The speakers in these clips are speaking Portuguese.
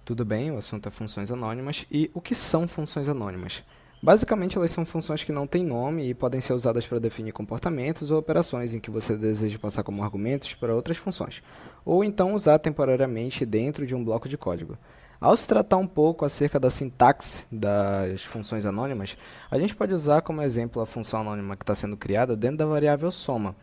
Tudo bem, o assunto é funções anônimas. E o que são funções anônimas? Basicamente, elas são funções que não têm nome e podem ser usadas para definir comportamentos ou operações em que você deseja passar como argumentos para outras funções, ou então usar temporariamente dentro de um bloco de código. Ao se tratar um pouco acerca da sintaxe das funções anônimas, a gente pode usar como exemplo a função anônima que está sendo criada dentro da variável soma.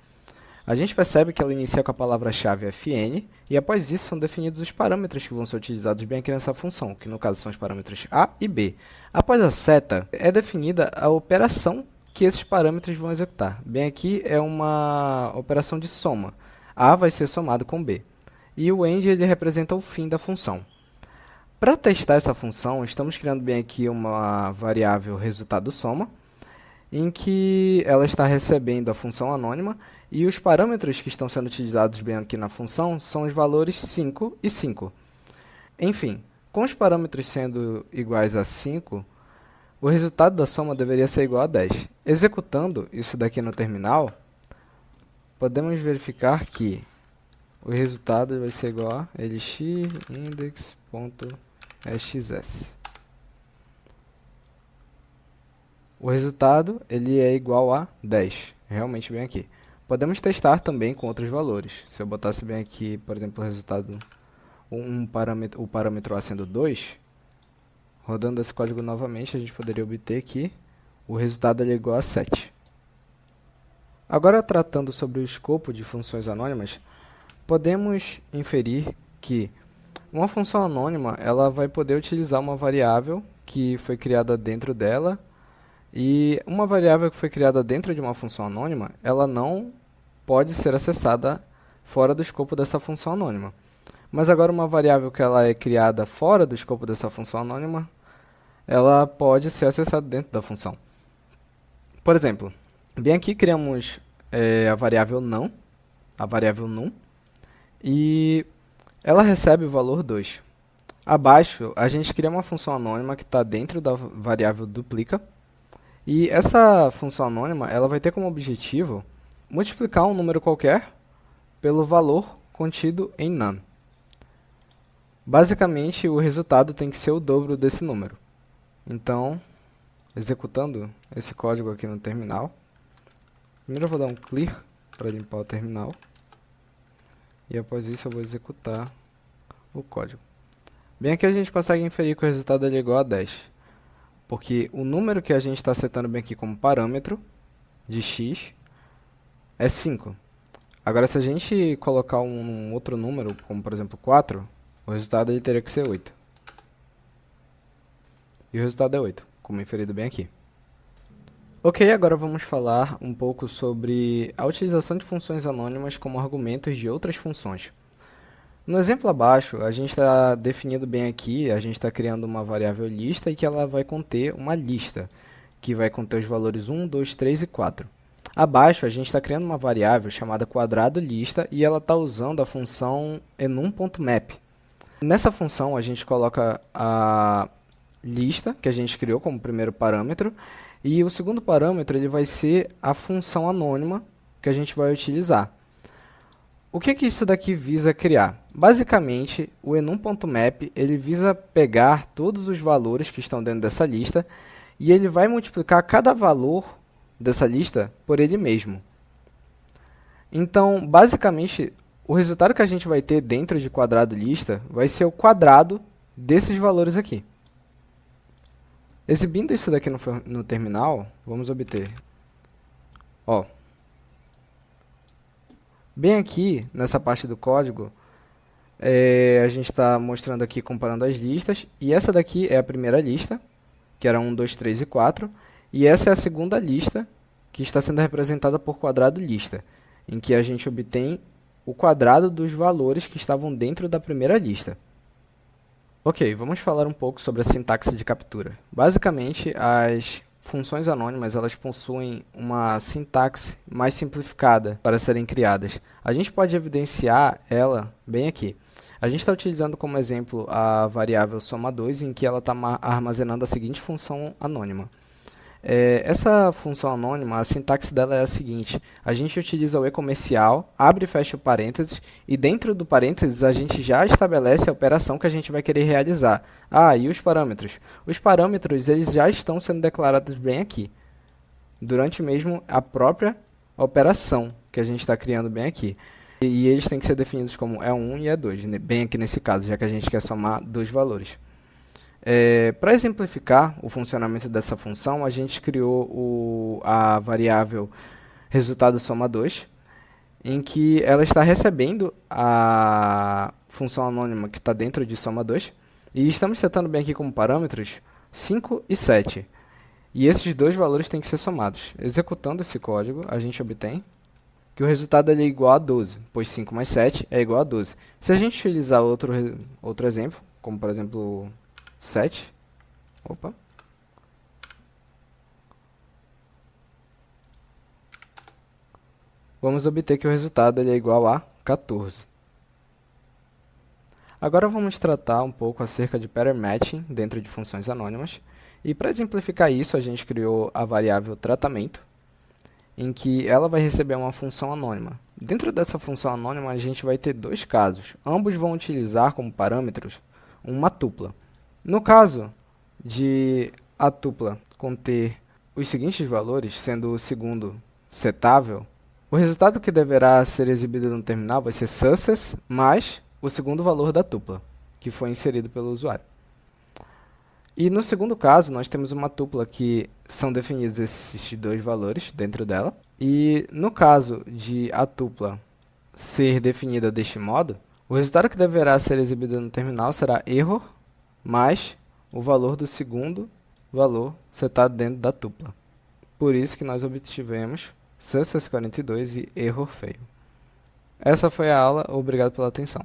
A gente percebe que ela inicia com a palavra-chave fn, e após isso são definidos os parâmetros que vão ser utilizados bem aqui nessa função, que no caso são os parâmetros a e b. Após a seta, é definida a operação que esses parâmetros vão executar. Bem aqui é uma operação de soma. A vai ser somado com b. E o end ele representa o fim da função. Para testar essa função, estamos criando bem aqui uma variável resultado soma, em que ela está recebendo a função anônima e os parâmetros que estão sendo utilizados bem aqui na função são os valores 5 e 5. Enfim, com os parâmetros sendo iguais a 5, o resultado da soma deveria ser igual a 10. Executando isso daqui no terminal, podemos verificar que o resultado vai ser igual a lxindex.xs. O resultado ele é igual a 10, realmente bem aqui. Podemos testar também com outros valores. Se eu botasse bem aqui, por exemplo, o resultado, o parâmetro a sendo 2, rodando esse código novamente, a gente poderia obter que o resultado é igual a 7. Agora, tratando sobre o escopo de funções anônimas, podemos inferir que uma função anônima ela vai poder utilizar uma variável que foi criada dentro dela. E uma variável que foi criada dentro de uma função anônima, ela não pode ser acessada fora do escopo dessa função anônima. Mas agora uma variável que ela é criada fora do escopo dessa função anônima, ela pode ser acessada dentro da função. Por exemplo, bem aqui criamos a variável não, a variável num, e ela recebe o valor 2. Abaixo, a gente cria uma função anônima que está dentro da variável duplica. E essa função anônima ela vai ter como objetivo multiplicar um número qualquer pelo valor contido em none. Basicamente, o resultado tem que ser o dobro desse número. Então, executando esse código aqui no terminal, primeiro eu vou dar um clear para limpar o terminal. E após isso eu vou executar o código. Bem aqui a gente consegue inferir que o resultado é igual a 10. Porque o número que a gente está setando bem aqui como parâmetro de x é 5. Agora, se a gente colocar um outro número, como por exemplo 4, o resultado ele teria que ser 8. E o resultado é 8, como inferido bem aqui. Ok, agora vamos falar um pouco sobre a utilização de funções anônimas como argumentos de outras funções. No exemplo abaixo, a gente está definindo bem aqui, a gente está criando uma variável lista e que ela vai conter uma lista, que vai conter os valores 1, 2, 3 e 4. Abaixo, a gente está criando uma variável chamada quadrado lista e ela está usando a função enum.map. Nessa função, a gente coloca a lista, que a gente criou como primeiro parâmetro, e o segundo parâmetro ele vai ser a função anônima que a gente vai utilizar. O que isso daqui visa criar? Basicamente, o enum.map ele visa pegar todos os valores que estão dentro dessa lista e ele vai multiplicar cada valor dessa lista por ele mesmo. Então, basicamente, o resultado que a gente vai ter dentro de quadrado lista vai ser o quadrado desses valores aqui. Exibindo isso daqui no terminal, vamos obter. Bem aqui, nessa parte do código, a gente está mostrando aqui, comparando as listas, e essa daqui é a primeira lista, que era 1, 2, 3 e 4, e essa é a segunda lista, que está sendo representada por quadrado lista, em que a gente obtém o quadrado dos valores que estavam dentro da primeira lista. Ok, vamos falar um pouco sobre a sintaxe de captura. Basicamente, as funções anônimas elas possuem uma sintaxe mais simplificada para serem criadas. A gente pode evidenciar ela bem aqui. A gente está utilizando como exemplo a variável soma2, em que ela está armazenando a seguinte função anônima. Essa função anônima, a sintaxe dela é a seguinte: a gente utiliza o e-comercial, abre e fecha o parênteses, e dentro do parênteses a gente já estabelece a operação que a gente vai querer realizar. Ah, e os parâmetros? Os parâmetros eles já estão sendo declarados bem aqui, durante mesmo a própria operação que a gente está criando bem aqui. E eles têm que ser definidos como E1 e E2, bem aqui nesse caso, já que a gente quer somar dois valores. Para exemplificar o funcionamento dessa função, a gente criou a variável resultado soma 2, em que ela está recebendo a função anônima que está dentro de soma 2, e estamos setando bem aqui como parâmetros 5 e 7. E esses dois valores têm que ser somados. Executando esse código, a gente obtém que o resultado é igual a 12, pois 5 mais 7 é igual a 12. Se a gente utilizar outro exemplo, como por exemplo 7, vamos obter que o resultado é igual a 14. Agora vamos tratar um pouco acerca de pattern matching dentro de funções anônimas. E para exemplificar isso, a gente criou a variável tratamento, em que ela vai receber uma função anônima. Dentro dessa função anônima, a gente vai ter dois casos. Ambos vão utilizar como parâmetros uma tupla. No caso de a tupla conter os seguintes valores, sendo o segundo setável, o resultado que deverá ser exibido no terminal vai ser success mais o segundo valor da tupla, que foi inserido pelo usuário. E no segundo caso, nós temos uma tupla que são definidos esses dois valores dentro dela. E no caso de a tupla ser definida deste modo, o resultado que deverá ser exibido no terminal será error mais o valor do segundo valor setado dentro da tupla. Por isso que nós obtivemos success 42 e error fail. Essa foi a aula, obrigado pela atenção.